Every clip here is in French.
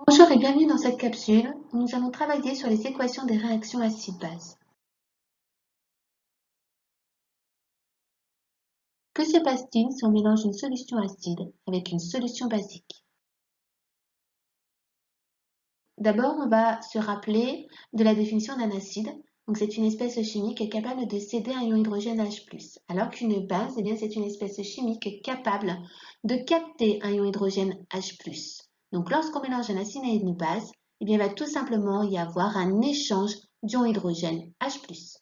Bonjour et bienvenue dans cette capsule où nous allons travailler sur les équations des réactions acide-base. Que se passe-t-il si on mélange une solution acide avec une solution basique? D'abord, on va se rappeler de la définition d'un acide. Donc, c'est une espèce chimique capable de céder un ion hydrogène H+, alors qu'une base, c'est une espèce chimique capable de capter un ion hydrogène H+. Donc, lorsqu'on mélange un acide et une base, il va tout simplement y avoir un échange d'ion hydrogène H+.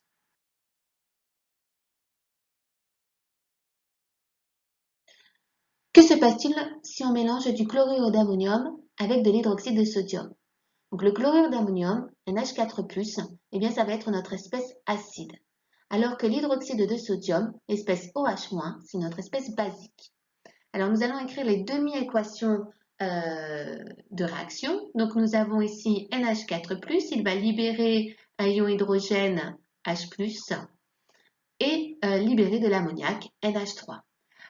Que se passe-t-il si on mélange du chlorure d'ammonium avec de l'hydroxyde de sodium? Donc le chlorure d'ammonium, NH4+, ça va être notre espèce acide, alors que l'hydroxyde de sodium, espèce OH-, c'est notre espèce basique. Alors nous allons écrire les demi-équations de réaction. Donc nous avons ici NH4+, il va libérer un ion hydrogène H+, et libérer de l'ammoniac NH3.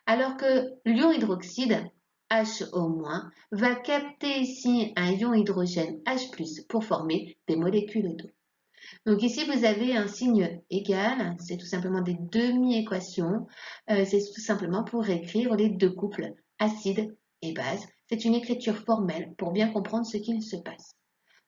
Alors que l'ion hydroxyde, HO-, va capter ici un ion hydrogène H+, pour former des molécules d'eau. Donc ici, vous avez un signe égal, c'est tout simplement des demi-équations, c'est tout simplement pour écrire les deux couples, acide et base. C'est une écriture formelle pour bien comprendre ce qu'il se passe.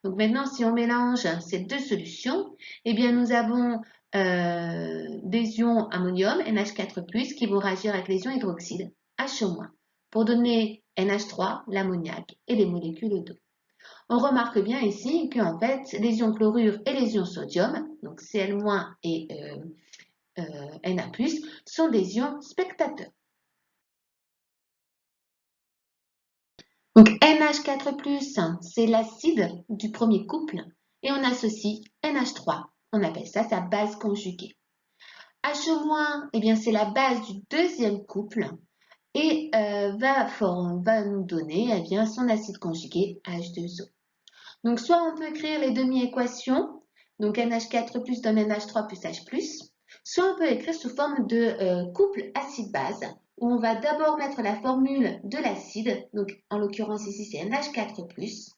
Donc maintenant, si on mélange ces deux solutions, nous avons des ions ammonium, NH4+, qui vont réagir avec les ions hydroxyde, HO-, pour donner NH3, l'ammoniac et les molécules d'eau. On remarque bien ici qu'en fait, les ions chlorure et les ions sodium, donc Cl- et Na+, sont des ions spectateurs. Donc NH4+, c'est l'acide du premier couple et on associe NH3. On appelle ça sa base conjuguée. H-, c'est la base du deuxième couple et va nous donner son acide conjugué H2O. Donc soit on peut écrire les demi-équations, donc NH4+ donne NH3 plus H+, soit on peut écrire sous forme de couple acide-base, où on va d'abord mettre la formule de l'acide, donc en l'occurrence ici c'est NH4+,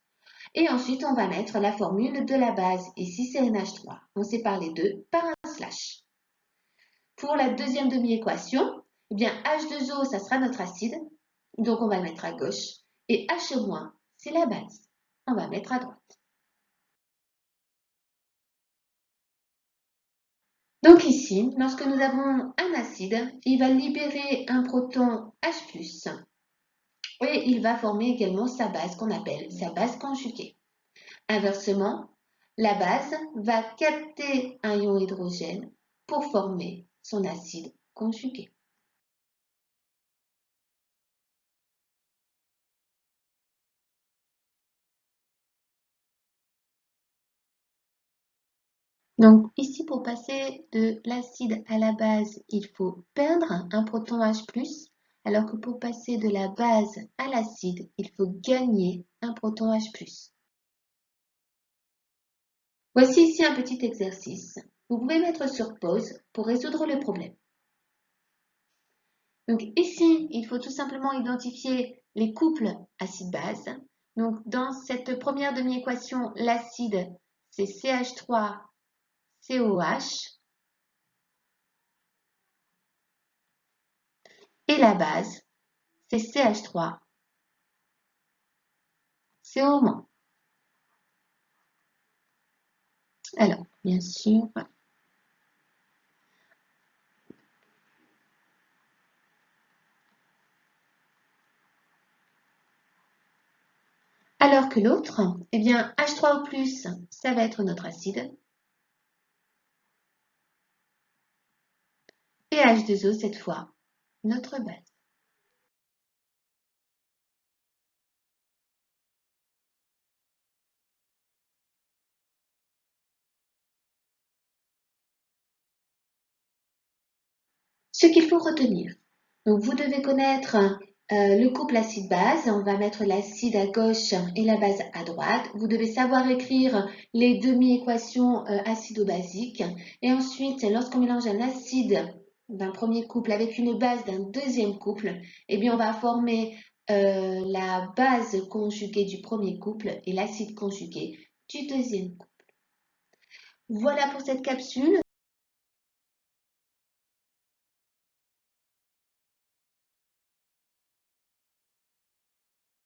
et ensuite on va mettre la formule de la base, ici c'est NH3. On sépare les deux par un slash. Pour la deuxième demi-équation, H2O, ça sera notre acide, donc on va le mettre à gauche, et H-, c'est la base, on va mettre à droite. Donc ici, lorsque nous avons un acide, il va libérer un proton H+, et il va former également sa base qu'on appelle sa base conjuguée. Inversement, la base va capter un ion hydrogène pour former son acide conjugué. Donc ici, pour passer de l'acide à la base, il faut perdre un proton H+, alors que pour passer de la base à l'acide, il faut gagner un proton H+. Voici ici un petit exercice. Vous pouvez mettre sur pause pour résoudre le problème. Donc ici, il faut tout simplement identifier les couples acide-base. Donc dans cette première demi-équation, l'acide, c'est CH3COH et la base, c'est CH3CO-. Alors, bien sûr, voilà. Alors que l'autre, H3O+, ça va être notre acide. Et H2O, cette fois, notre base. Ce qu'il faut retenir. Donc, vous devez connaître le couple acide-base. On va mettre l'acide à gauche et la base à droite. Vous devez savoir écrire les demi-équations acido-basiques. Et ensuite, lorsqu'on mélange un acide d'un premier couple avec une base d'un deuxième couple, on va former la base conjuguée du premier couple et l'acide conjugué du deuxième couple. Voilà pour cette capsule.